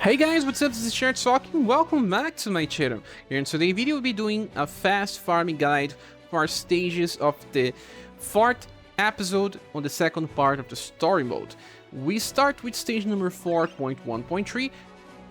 Hey guys, what's up? This is ScherBR talking. Welcome back to my channel. Here in today's video, we'll be doing a fast farming guide for stages of the 4th episode on the second part of the story mode. We start with stage number 4.1.3.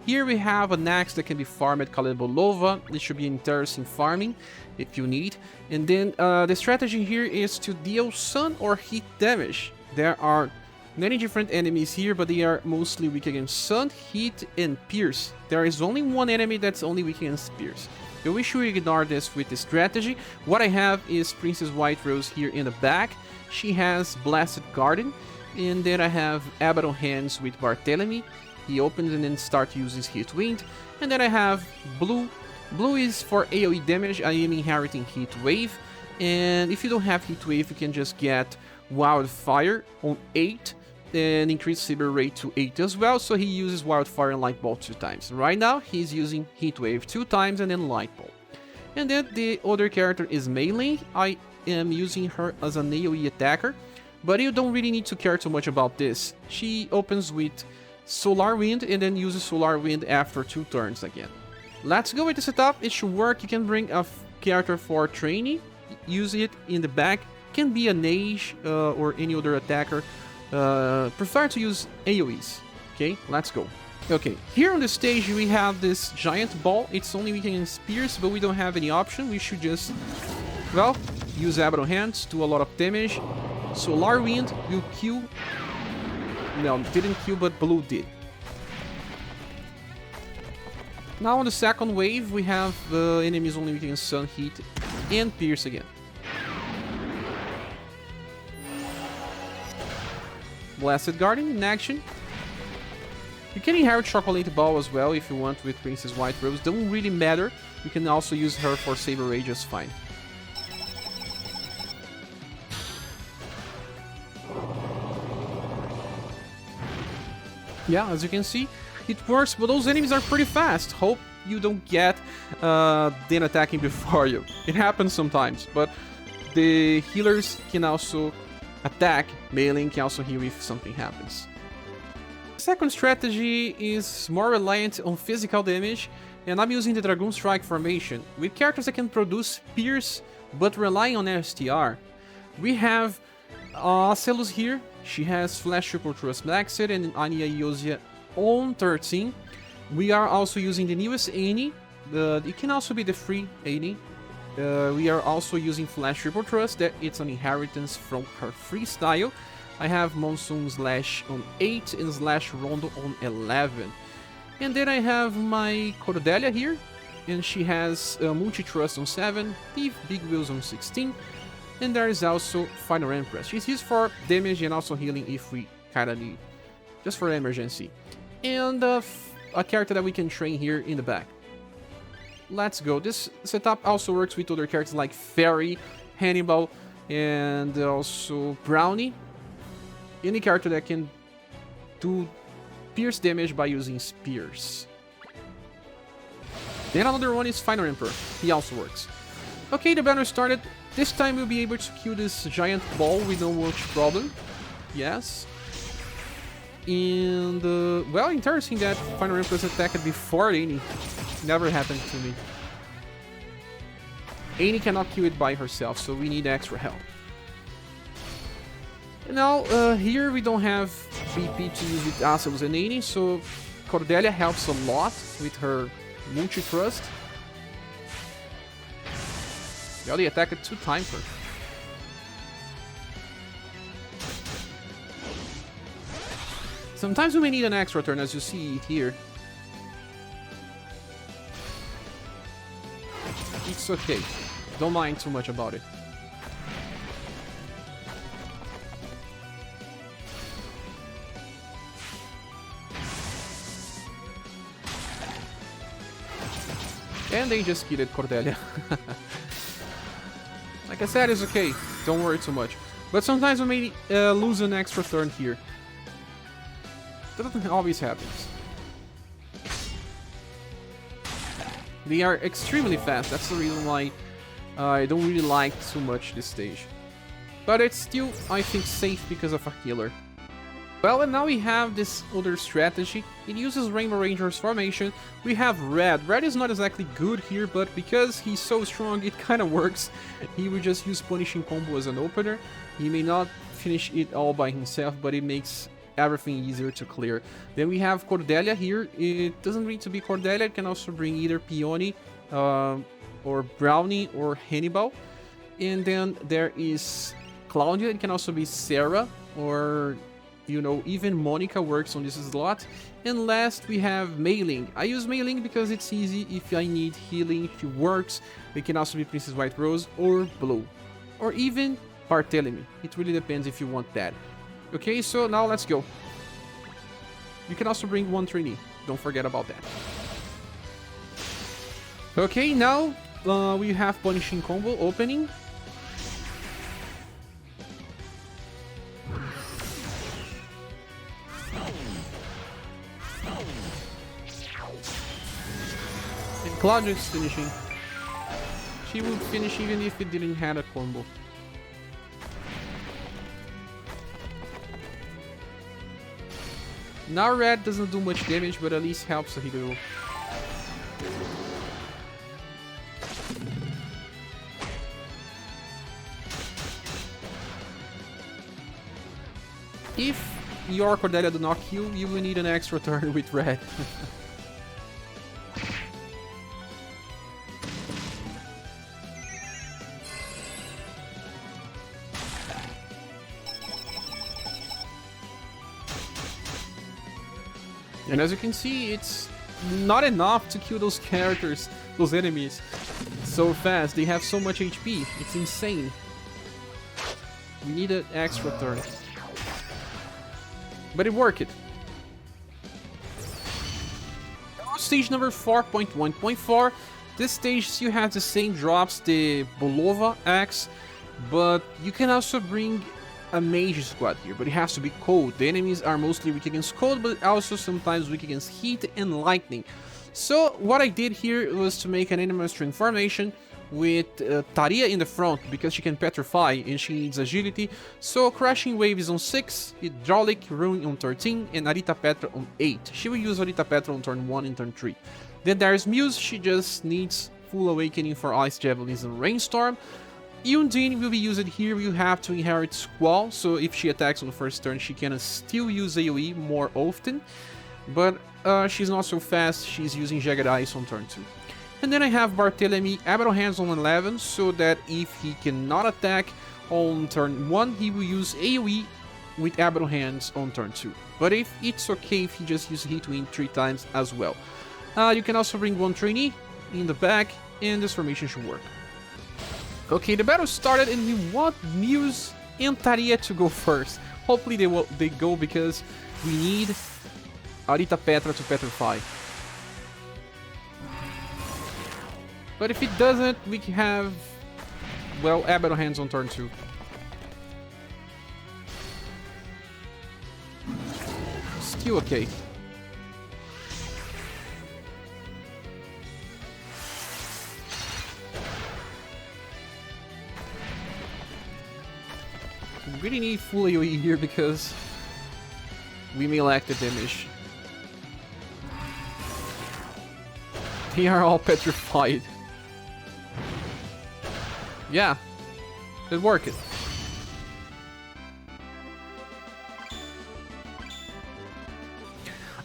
Here we have an axe that can be farmed called Bolova. This should be interesting farming if you need. And then the strategy here is to deal sun or heat damage. There are many different enemies here, but they are mostly weak against sun, heat, and pierce. There is only one enemy that's only weak against pierce. I wish you ignore this with the strategy. What I have is Princess White Rose here in the back. She has Blasted Garden, and then I have Abaddon Hands with Barthélemy. He opens and then starts using Heat Wind. And then I have Blue. Blue is for AoE damage. I am inheriting Heat Wave. And if you don't have Heat Wave, you can just get Wildfire on 8. And increase saber rate to 8 as well, so he uses Wildfire and Light Ball 2 times. Right now, he's using Heat Wave 2 times and then Light Ball. And then the other character is Mei-Ling. I am using her as an AoE attacker, but you don't really need to care too much about this. She opens with Solar Wind and then uses Solar Wind after 2 turns again. Let's go with the setup. It should work. You can bring a character for Trainee, use it in the back. Can be a Rouge or any other attacker. Prefer to use AoEs. Okay, let's go. Okay, here on the stage we have this giant ball. It's only weak against spears, but we don't have any option. We should just, well, use Abaddon Hands, do a lot of damage. Solar Wind will kill. No, didn't kill, but Blue did. Now on the second wave we have enemies only weak against sun, heat, and pierce again. Blasted Garden in action. You can inherit Chocolate Ball as well if you want with Princess White Rose. Don't really matter. You can also use her for Saber Ray just fine. Yeah, as you can see, it works, but those enemies are pretty fast. Hope you don't get them attacking before you. It happens sometimes, but the healers can also attack. Mei-Ling can also heal if something happens. Second strategy is more reliant on physical damage, and I'm using the Dragoon Strike formation with characters that can produce pierce but relying on STR. We have Asellus here. She has Flash Triple Thrust maxed and Anya Yosia on 13. We are also using the newest Annie. It can also be the free Annie. We are also using Flash Triple Thrust, that it's an inheritance from her freestyle. I have Monsoon Slash on 8 and Slash Rondo on 11. And then I have my Cordelia here, and she has Multi-Thrust on 7, Thief Big Wheels on 16, and there is also Final Empress. She's used for damage and also healing if we kinda need, just for emergency. And a character that we can train here in the back. Let's go. This setup also works with other characters like Fairy, Hannibal, and also Brownie. Any character that can do pierce damage by using spears. Then another one is Final Emperor. He also works. Okay, the banner started. This time we'll be able to kill this giant ball with no much problem. Yes. And, well, interesting that Final Empress attacked before Annie. Never happened to me. Annie cannot kill it by herself, so we need extra help. And now, here we don't have BP to use with Asellus and Annie, so Cordelia helps a lot with her Multi-Thrust. Yeah, they attacked 2 times her. Sometimes we may need an extra turn, as you see it here. It's okay. Don't mind too much about it. And they just killed Cordelia. Like I said, it's okay. Don't worry too much. But sometimes we may lose an extra turn here. That doesn't always happen. They are extremely fast. That's the reason why I don't really like too much this stage. But it's still, I think, safe because of a healer. Well, and now we have this other strategy. It uses Rainbow Rangers formation. We have Red. Red is not exactly good here, but because he's so strong, it kind of works. He will just use Punishing Combo as an opener. He may not finish it all by himself, but it makes everything easier to clear. Then we have Cordelia here. It doesn't need to be Cordelia. It can also bring either Peony, or Brownie, or Hannibal. And then there is Claudia. It can also be Sarah, or... you know, even Monika works on this slot. And last we have Mei-Ling. I use Mei-Ling because it's easy if I need healing, she works. It can also be Princess White Rose or Blue. Or even Barthélemy. It really depends if you want that. Okay, so now let's go. You can also bring one trainee. Don't forget about that. Okay, now we have Punishing Combo opening. Claudia is finishing. She would finish even if it didn't have a combo. Now Red doesn't do much damage, but at least helps the hero. If your Cordelia do not kill, you will need an extra turn with Red. And as you can see, it's not enough to kill those characters, those enemies, so fast. They have so much HP. It's insane. We need an extra turn. But it worked. Stage number 4.1.4. This stage still has the same drops, the Bolova axe, but you can also bring a mage squad here, but it has to be cold. The enemies are mostly weak against cold, but also sometimes weak against heat and lightning. So what I did here was to make an Anima string formation with Taria in the front, because she can petrify and she needs agility. So Crashing Wave is on 6, Hydraulic Ruin on 13, and Arita Petra on 8. She will use Arita Petra on turn 1 and turn 3. Then there's Muse. She just needs full awakening for Ice Javelins and Rainstorm. Undine will be used here. You have to inherit Squall, so if she attacks on the first turn, she can still use AoE more often, but she's not so fast. She's using Jagged Ice on turn 2. And then I have Barthélemy Abaddon Hands on 11, so that if he cannot attack on turn 1, he will use AoE with Abaddon Hands on turn 2. But if it's okay if he just uses Hit Win 3 times as well. You can also bring one trainee in the back, and this formation should work. Okay, the battle started and we want Muse and Taria to go first. Hopefully they go, because we need Arita Petra to petrify. But if it doesn't, we can have, well, Abaddon Hands on turn 2. Still okay. We really need full AoE here because we may lack the damage. They are all petrified. Yeah, it worked.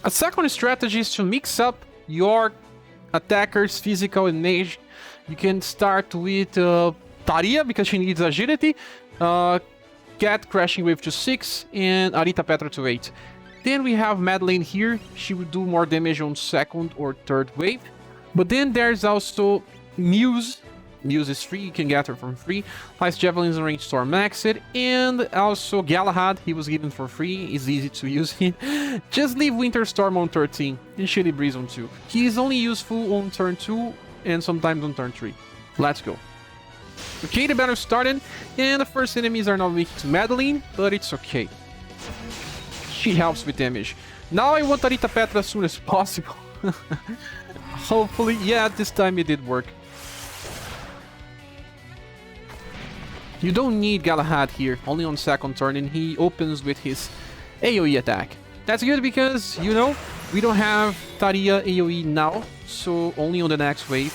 A second strategy is to mix up your attackers, physical and mage. You can start with Taria because she needs agility. Get Crashing Wave to 6 and Arita Petra to 8. Then we have Madeleine here. She will do more damage on second or third wave. But then there's also Muse. Muse is free, you can get her from free. Ice Javelins and Rainstorm maxed. And also Galahad, he was given for free. It's easy to use him. Just leave Winter Storm on 13 and Shitty Breeze on 2. He is only useful on turn 2 and sometimes on turn 3. Let's go. Okay, the battle started, and the first enemies are not weak to Madeleine, but it's okay. She helps with damage. Now I want Arita Petra as soon as possible. Hopefully, yeah, this time it did work. You don't need Galahad here, only on second turn, and he opens with his AoE attack. That's good because, you know, we don't have Taria AoE now, so only on the next wave.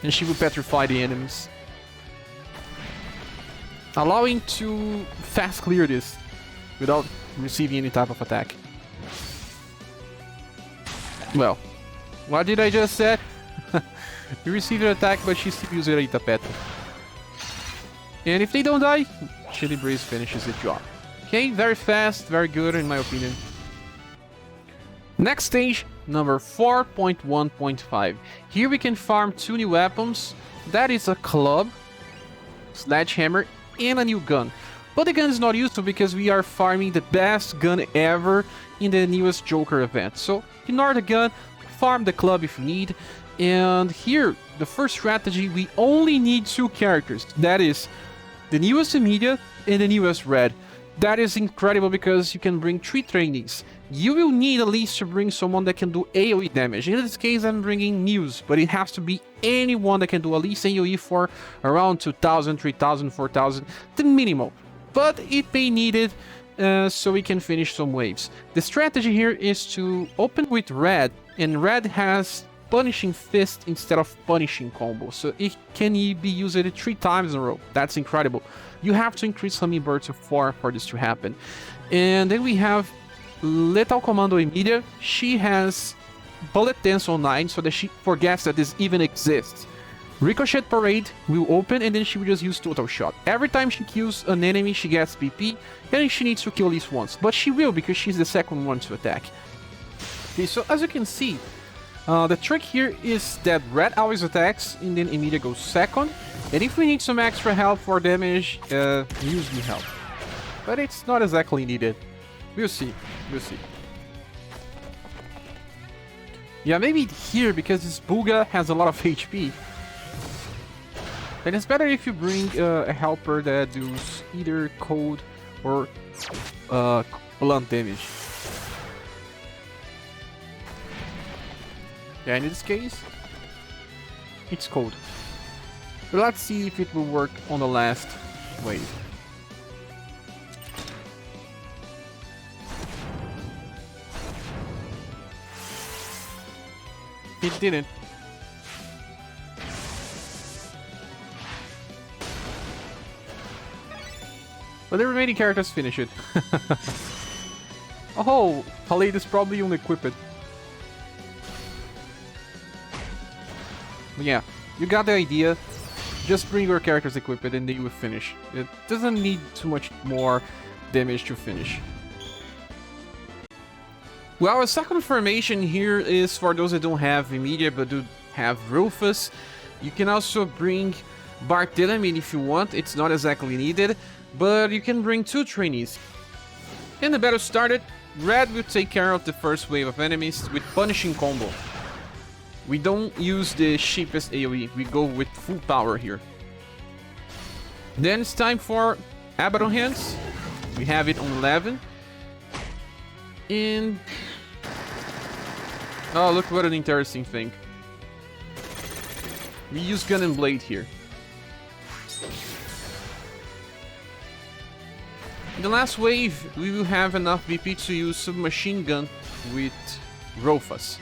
And she will petrify the enemies, allowing to fast clear this without receiving any type of attack. Well, what did I just say? We received an attack, but she still uses a tapete. And if they don't die, Chili Breeze finishes the job. Okay, very fast, very good in my opinion. Next stage, number 4.1.5. Here we can farm 2 new weapons. That is a club, sledgehammer, and a new gun. But the gun is not useful because we are farming the best gun ever in the newest Joker event. So ignore the gun, farm the club if you need. And here, the first strategy, we only need 2 characters. That is the newest Emilia and the newest Red. That is incredible because you can bring 3 trainees. You will need at least to bring someone that can do AoE damage. In this case, I'm bringing Muse, but it has to be anyone that can do at least AoE for around 2,000, 3,000, 4,000, the minimal. But it may need it so we can finish some waves. The strategy here is to open with Red, and Red has Punishing Fist instead of Punishing Combo, so it can be used 3 times in a row. That's incredible. You have to increase Hummingbird to 4 for this to happen. And then we have Lethal Commando Emilia. She has Bullet Dance on 9 so that she forgets that this even exists. Ricochet Parade will open and then she will just use Total Shot. Every time she kills an enemy she gets BP and she needs to kill at least once. But she will because she's the second one to attack. Okay, so as you can see, the trick here is that Red always attacks and then Emilia goes second. And if we need some extra help for damage, Muse will help. But it's not exactly needed. We'll see. We'll see. Yeah, maybe here because this Booga has a lot of HP. And it's better if you bring a helper that does either cold or blunt damage. Yeah, in this case, it's cold. But let's see if it will work on the last wave. It didn't. But the remaining characters finish it. Oh, Halade is probably unequipped. But yeah, you got the idea. Just bring your characters equipped and then you will finish. It doesn't need too much more damage to finish. Well, a second formation here is for those that don't have Emilia but do have Roufas. You can also bring Bart if you want. It's not exactly needed, but you can bring 2 trainees. And the battle started. Red will take care of the first wave of enemies with Punishing Combo. We don't use the cheapest AoE, we go with full power here. Then it's time for Abaddon Hands. We have it on 11. And... oh, look what an interesting thing. We use Gun and Blade here. In the last wave, we will have enough BP to use Submachine Gun with Roufas.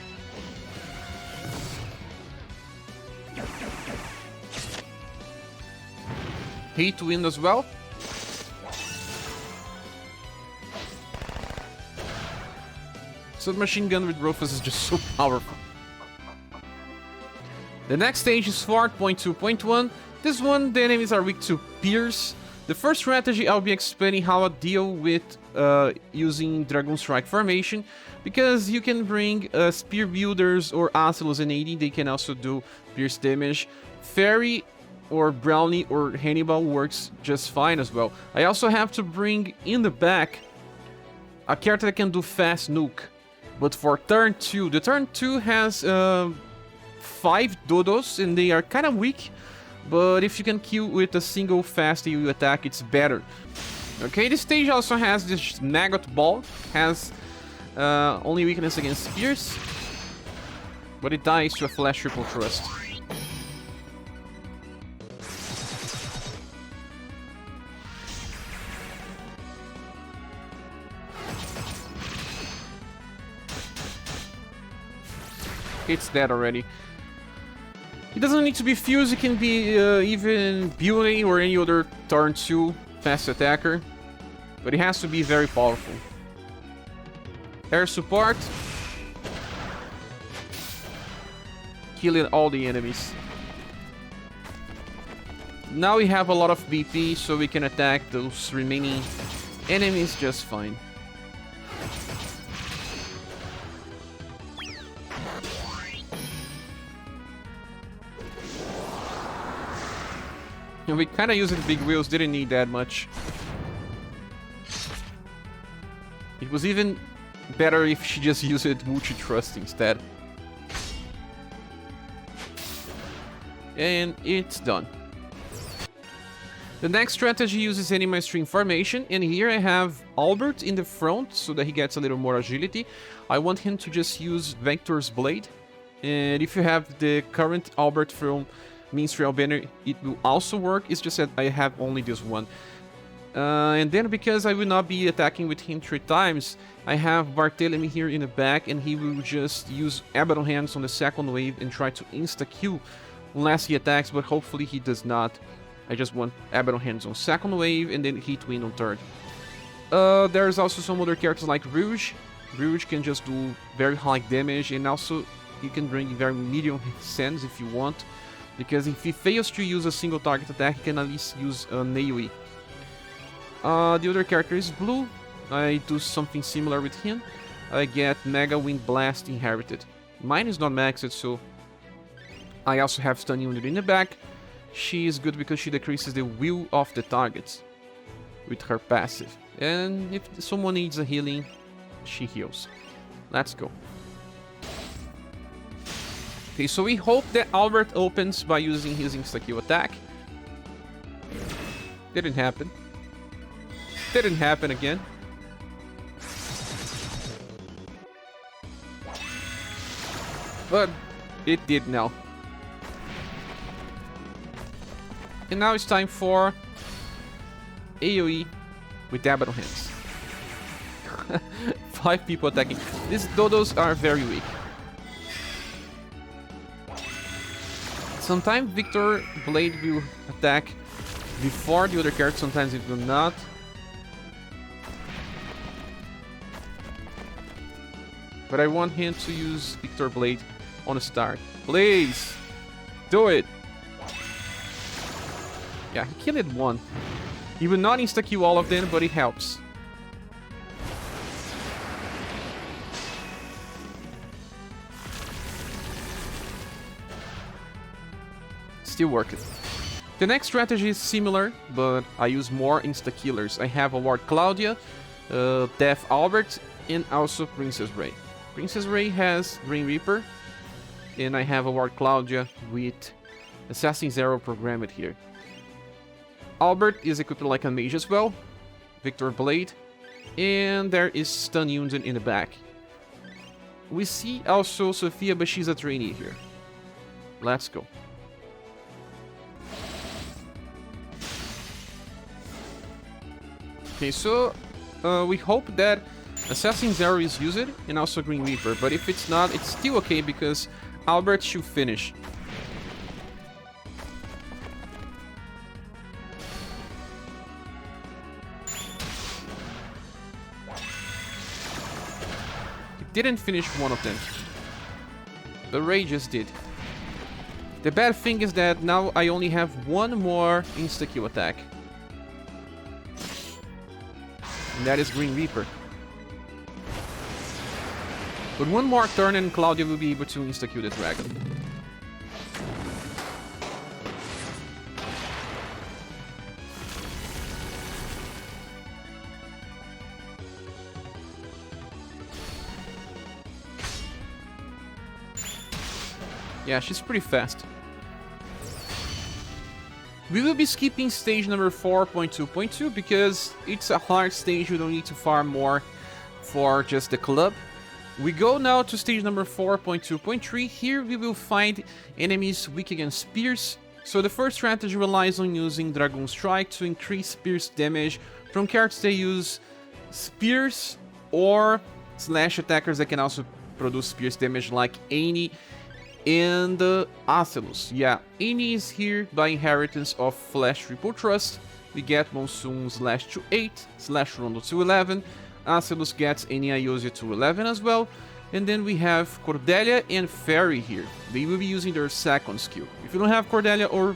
Hate to win as well. Submachine Gun with Roufas is just so powerful. The next stage is 4.2.1. This one, the enemies are weak to Pierce. The first strategy, I'll be explaining how I deal with using Dragoon Strike formation, because you can bring Spear Builders or Asellus and AD, they can also do Pierce damage. Fairy or Brownie or Hannibal works just fine as well. I also have to bring in the back a character that can do fast nuke. But for turn 2, the turn 2 has 5 Dodos and they are kind of weak. But if you can kill with a single fast AoE attack, it's better. Okay, this stage also has this Maggot Ball. Has only weakness against Spears. But it dies to a Flash Triple Thrust. It's dead already. It doesn't need to be Fuse, it can be even Byunei or any other turn 2 fast attacker. But it has to be very powerful. Air support. Killing all the enemies. Now we have a lot of BP, so we can attack those remaining enemies just fine. And we kinda used the big wheels, didn't need that much. It was even better if she just used multi-trust instead. And it's done. The next strategy uses Anima string formation, and here I have Albert in the front so that he gets a little more agility. I want him to just use Vector's Blade, and if you have the current Albert from Minstrel banner, it will also work. It's just that I have only this one. And then because I will not be attacking with him 3 times, I have Barthélemy here in the back, and he will just use Abaddon Hands on the second wave and try to insta-kill unless he attacks, but hopefully he does not. I just want Abaddon Hands on second wave and then Heat Wind on third. There's also some other characters like Rouge. Rouge can just do very high damage, and also you can bring very medium sands if you want, because if he fails to use a single target attack, he can at least use an AoE. The other character is Blue. I do something similar with him. I get Mega Wind Blast inherited. Mine is not maxed, so I also have Stun Unit in the back. She is good because she decreases the will of the targets with her passive. And if someone needs a healing, she heals. Let's go. Okay, so we hope that Albert opens by using his insta-kill attack. Didn't happen. Didn't happen again. But it did now. And now it's time for AoE with Abaddon Hands. 5 people attacking. These dodos are very weak. Sometimes Victor Blade will attack before the other character, sometimes it will not. But I want him to use Victor Blade on the start. Please! Do it! Yeah, he killed one. He will not insta-kill all of them, but it helps. Still working. The next strategy is similar, but I use more insta-killers. I have a Ward Claudia, Death Albert, and also Princess Ray. Princess Ray has Green Reaper, and I have a Ward Claudia with Assassin's Arrow programmed here. Albert is equipped like a mage as well, Victor Blade, and there is Stun Unit in the back. We see also Sophia, but she's a trainee here. Let's go. Okay, so we hope that Assassin's Arrow is used, and also Green Reaper, but if it's not, it's still okay because Albert should finish. He didn't finish one of them. The Ray just did. The bad thing is that now I only have one more insta-kill attack. And that is Green Reaper. But one more turn and Claudia will be able to insta-kill the dragon. Yeah, she's pretty fast. We will be skipping stage number 4.2.2 because it's a hard stage, you don't need to farm more for just the club. We go now to stage number 4.2.3. Here we will find enemies weak against spears. So the first strategy relies on using Dragoon Strike to increase spears damage from characters that use spears or slash attackers that can also produce pierce damage like Annie and Asellus. Yeah, Annie is here by inheritance of Flash Triple Trust. We get Monsoon slash to 8, slash Rondo to 11. Asellus gets Annie Ayosio to 11 as well. And then we have Cordelia and Fairy here. They will be using their second skill. If you don't have Cordelia or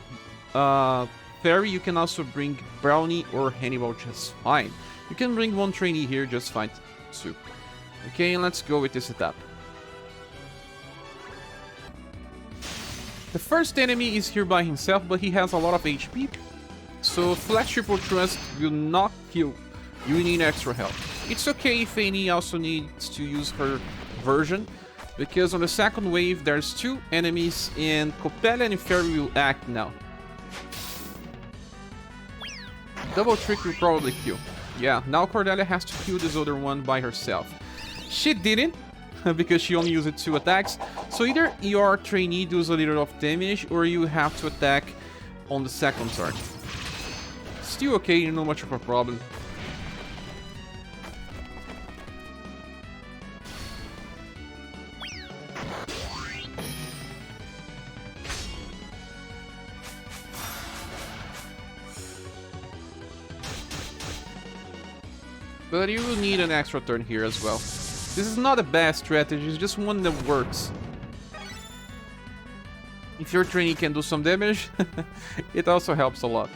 Fairy, you can also bring Brownie or Hannibal just fine. You can bring one trainee here just fine too. Okay, let's go with this setup. The first enemy is here by himself, but he has a lot of HP. So Flash Triple Trust will not kill. You need extra help. It's okay if Annie also needs to use her version, because on the second wave there's 2 enemies and Cordelia and Fairy will act now. Double Trick will probably kill. Yeah, now Cordelia has to kill this other one by herself. She didn't, because she only used 2 attacks. So either your trainee does a little of damage, or you have to attack on the second target. Still okay, not much of a problem. But you will need an extra turn here as well. This is not the best strategy, it's just one that works. If your trainee can do some damage, it also helps a lot.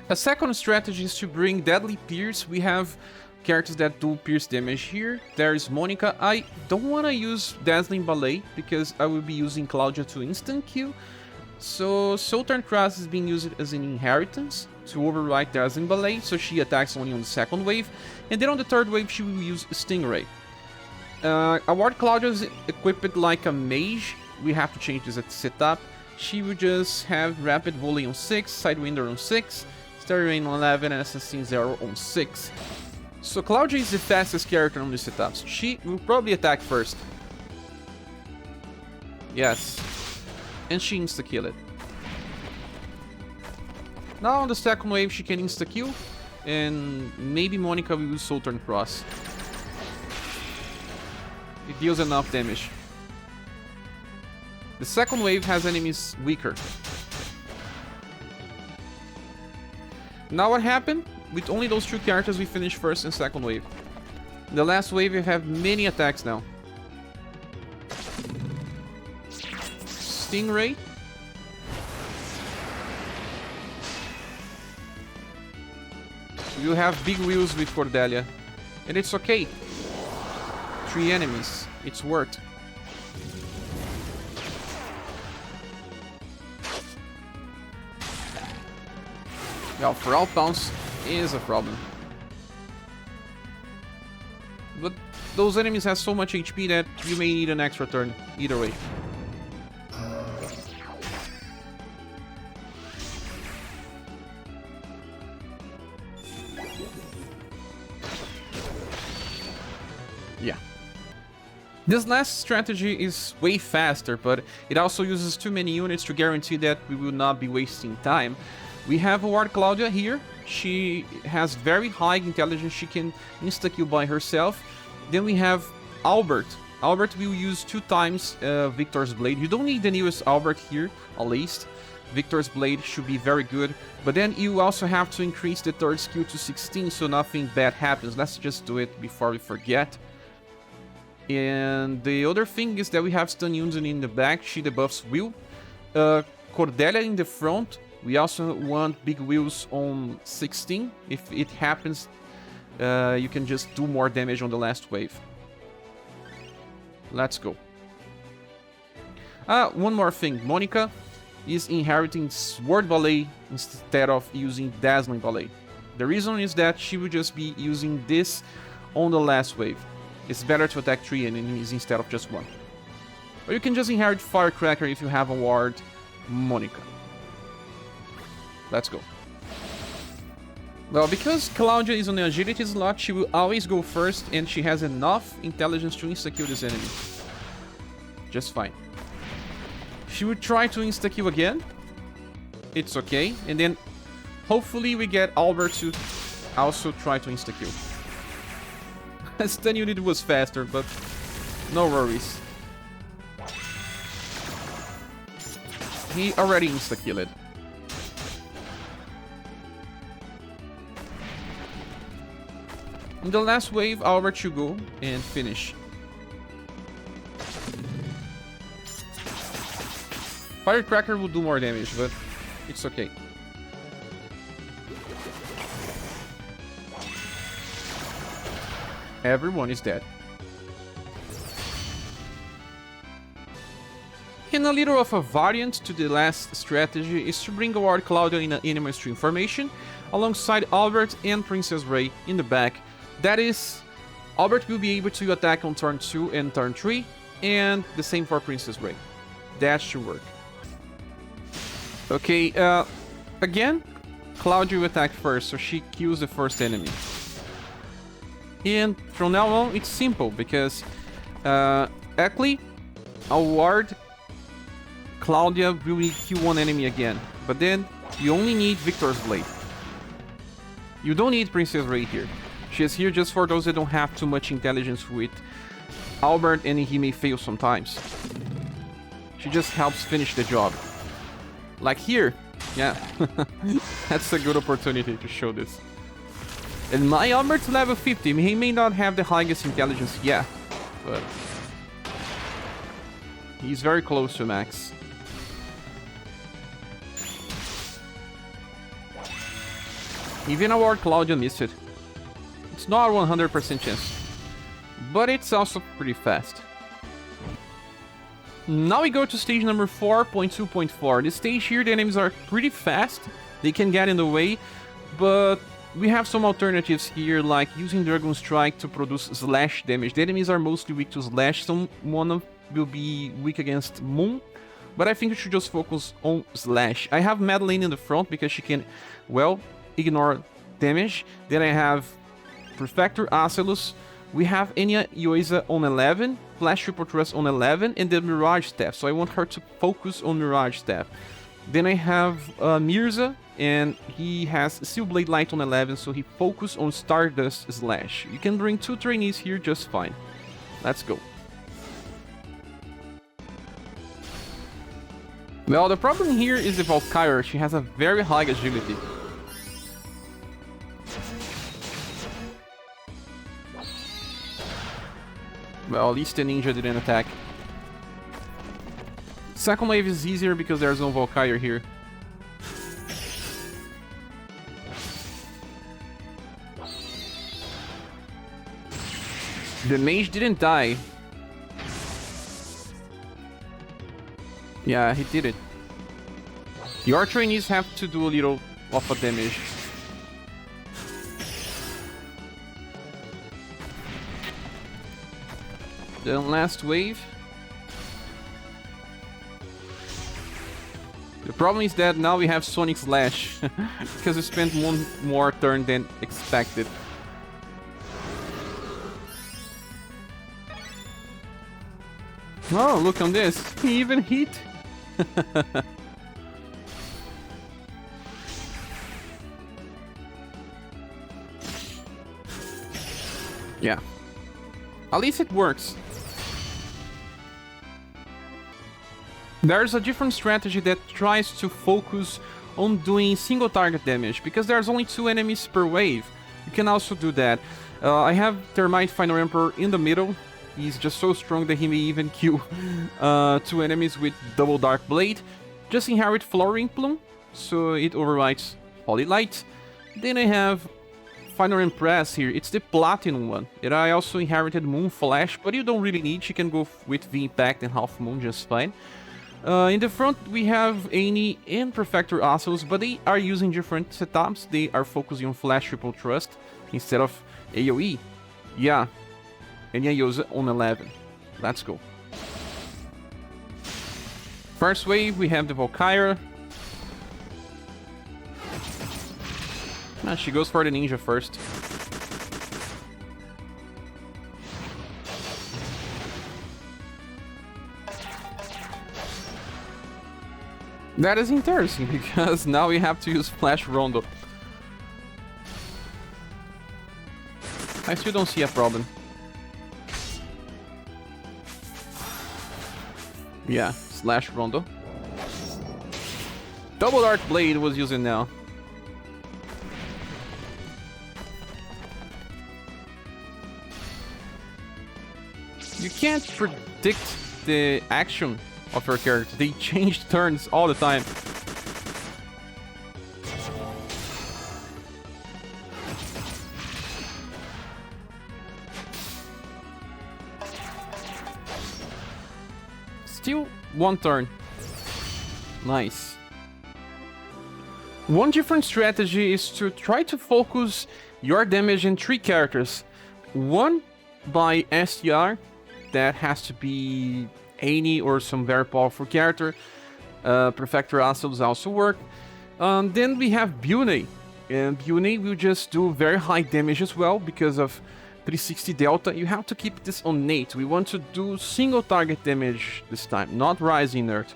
A second strategy is to bring Deadly Pierce. We have characters that do pierce damage here. There's Monika. I don't want to use Dazzling Ballet because I will be using Claudia to instant kill. So Southern Cross is being used as an inheritance to override Dazzling Ballet, so she attacks only on the second wave. And then on the third wave she will use Stingray. Award Claudia is equipped like a mage. We have to change this setup. She will just have Rapid Volley on 6, Sidewinder on 6, Starry Rain on 11, and Assassin Zero on 6. So Claudia is the fastest character on these setups. She will probably attack first. Yes. And she insta-kill it. Now on the second wave she can insta-kill. And maybe Monika will use Southern Cross. It deals enough damage. The second wave has enemies weaker. Now what happened? With only those 2 characters we finished first and second wave. In the last wave we have many attacks now. Stingray. You have big wheels with Cordelia. And it's okay. 3 enemies. It's worked. Well, for all bounce is a problem. But those enemies have so much HP that you may need an extra turn either way. Yeah. This last strategy is way faster, but it also uses too many units to guarantee that we will not be wasting time. We have Award Claudia here. She has very high intelligence. She can insta-kill by herself. Then we have Albert. Albert will use 2 times Victor's Blade. You don't need the newest Albert here, at least. Victor's Blade should be very good. But then you also have to increase the third skill to 16 so nothing bad happens. Let's just do it before we forget. And the other thing is that we have Stun Undine in the back. She debuffs Will. Cordelia in the front. We also want big wheels on 16. If it happens, you can just do more damage on the last wave. Let's go. One more thing. Monika is inheriting Sword Ballet instead of using Dazzling Ballet. The reason is that she will just be using this on the last wave. It's better to attack 3 enemies instead of just 1. Or you can just inherit Firecracker if you have a ward Monika. Let's go. Well, because Claudia is on the agility slot, she will always go first, and she has enough intelligence to insta-kill this enemy. Just fine. She would try to insta-kill again. It's okay. And then hopefully we get Albert to also try to insta-kill. Stun unit was faster, but no worries. He already insta-killed. In the last wave, Albert should go and finish. Firecracker will do more damage, but it's okay. Everyone is dead. And a little of a variant to the last strategy is to bring award Claudia in an Anima stream formation, alongside Albert and Princess Ray in the back. That is, Albert will be able to attack on turn 2 and turn 3, and the same for Princess Ray. That should work. Okay, again, Claudia will attack first, so she kills the first enemy. And from now on, it's simple, because Ekli, award Claudia will kill one enemy again, but then you only need Victor's Blade. You don't need Princess Ray here. She is here just for those that don't have too much intelligence with Albert and he may fail sometimes. She just helps finish the job. Like here. Yeah. That's a good opportunity to show this. And my Albert's level 50. He may not have the highest intelligence yet, but he's very close to max. Even our Claudia missed it. It's not a 100% chance, but it's also pretty fast. Now we go to stage number 4.2.4. This stage here, the enemies are pretty fast. They can get in the way, but we have some alternatives here, like using Dragoon Strike to produce slash damage. The enemies are mostly weak to slash, someone will be weak against Moon, but I think we should just focus on slash. I have Madeleine in the front because she can, well, ignore damage. Then I have Prefector Asellus. We have Enya Yoiza on 11, Flash Triple Thrust on 11, and then Mirage Staff. So I want her to focus on Mirage Staff. Then I have Mirsa, and he has Steel Blade Light on 11, so he focus on Stardust Slash. You can bring 2 trainees here just fine. Let's go. Well, the problem here is the Valkyrie. She has a very high agility. Well, at least the ninja didn't attack. Second wave is easier because there's no Valkyrie here. The mage didn't die. Yeah, he did it. Your trainees have to do a little of a damage. Then last wave. The problem is that now we have Sonic Slash because we spent one more turn than expected. Oh, look on this. He even hit. Yeah. At least it works. There's a different strategy that tries to focus on doing single target damage, because there's only 2 enemies per wave. You can also do that. I have Termite Final Emperor in the middle. He's just so strong that he may even kill 2 enemies with double Dark Blade. Just inherit Flowering Plume, so it overrides Holy Light. Then I have Final Empress here. It's the Platinum one. And I also inherited Moon Flash, but you don't really need. She can go with V-Impact and Half Moon just fine. In the front, we have Annie and Prefector Asellus, but they are using different setups. They are focusing on Flash Triple Thrust instead of AoE. Yeah, and Yoza on 11. Let's go. First wave, we have the Valkyrie. She goes for the ninja first. That is interesting, because now we have to use Flash Rondo. I still don't see a problem. Yeah, slash Rondo. Double Arc Blade was using now. You can't predict the action of your character. They change turns all the time. Still one turn. Nice. One different strategy is to try to focus your damage in 3 characters. One by SDR, that has to be Annie or some very powerful character. Perfector Asellus also work. Then we have Byunei, and Byunei will just do very high damage as well because of 360 delta. You have to keep this on Nate. We want to do single target damage this time, not rising nerd.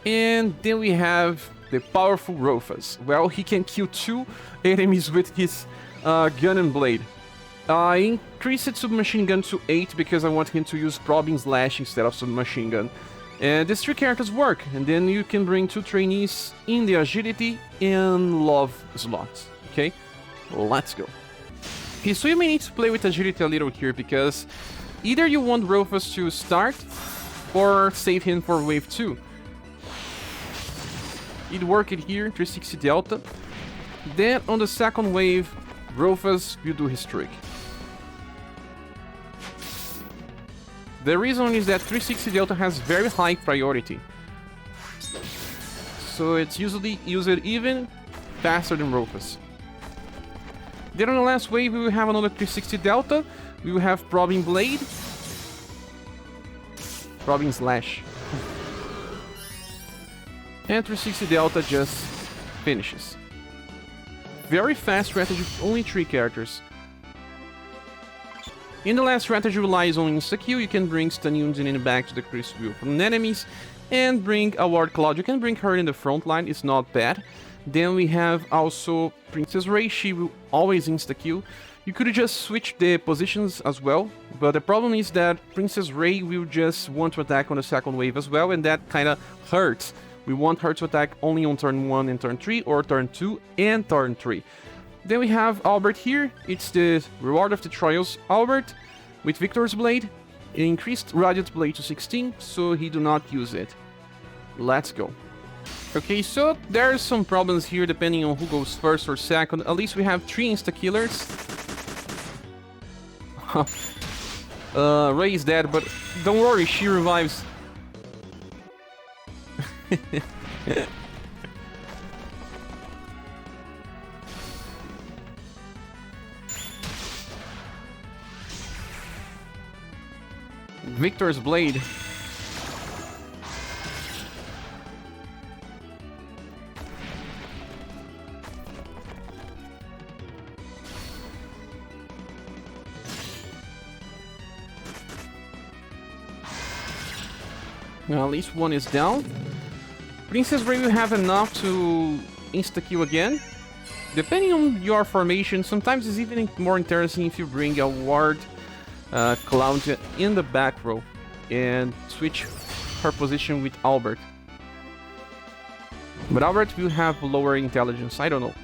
And then we have the powerful Roufas. Well, he can kill 2 enemies with his gun and blade. I increased it submachine gun to 8 because I want him to use probing slash instead of submachine gun. And these 3 characters work, and then you can bring 2 trainees in the agility and love slots. Okay, let's go. Okay, so you may need to play with agility a little here, because either you want Roufas to start or save him for wave 2. It worked here, 360 delta. Then on the second wave, Roufas will do his trick. The reason is that 360 delta has very high priority, so it's usually used even faster than Roufas. Then on the last wave, we will have another 360 delta. We will have probing blade, probing slash, and 360 delta just finishes. Very fast strategy, only 3 characters. In the last strategy relies on insta-kill. You can bring stunning Undine back to the Chris wheel from enemies, and bring a ward Claudia. You can bring her in the front line, it's not bad. Then we have also Princess Ray, she will always insta-kill. You could just switch the positions as well, but the problem is that Princess Ray will just want to attack on the second wave as well, and that kinda hurts. We want her to attack only on turn 1 and turn 3, or turn 2 and turn 3. Then we have Albert here. It's the Reward of the Trials Albert with Victor's Blade. It increased Radiant Blade to 16, so he do not use it. Let's go. Okay, so there's some problems here depending on who goes first or second. At least we have 3 insta-killers. Ray is dead, but don't worry, she revives. Victor's Blade. Now, at least one is down. Princess Ray will have enough to insta-kill again. Depending on your formation, sometimes it's even more interesting if you bring a ward Claudia in the back row and switch her position with Albert. But Albert will have lower intelligence, I don't know.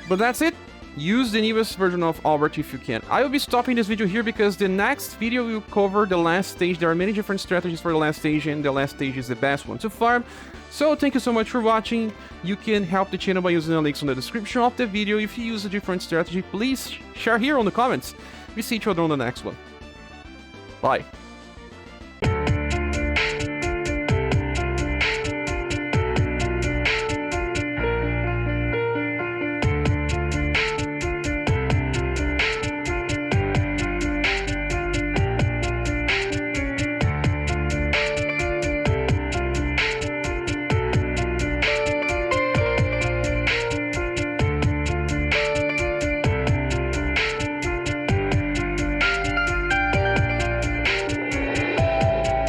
But that's it. Use the newest version of Albert if you can. I will be stopping this video here because the next video will cover the last stage. There are many different strategies for the last stage, and the last stage is the best one to farm. So thank you so much for watching. You can help the channel by using the links in the description of the video. If you use a different strategy, please share here on the comments. We see each other on the next one. Bye.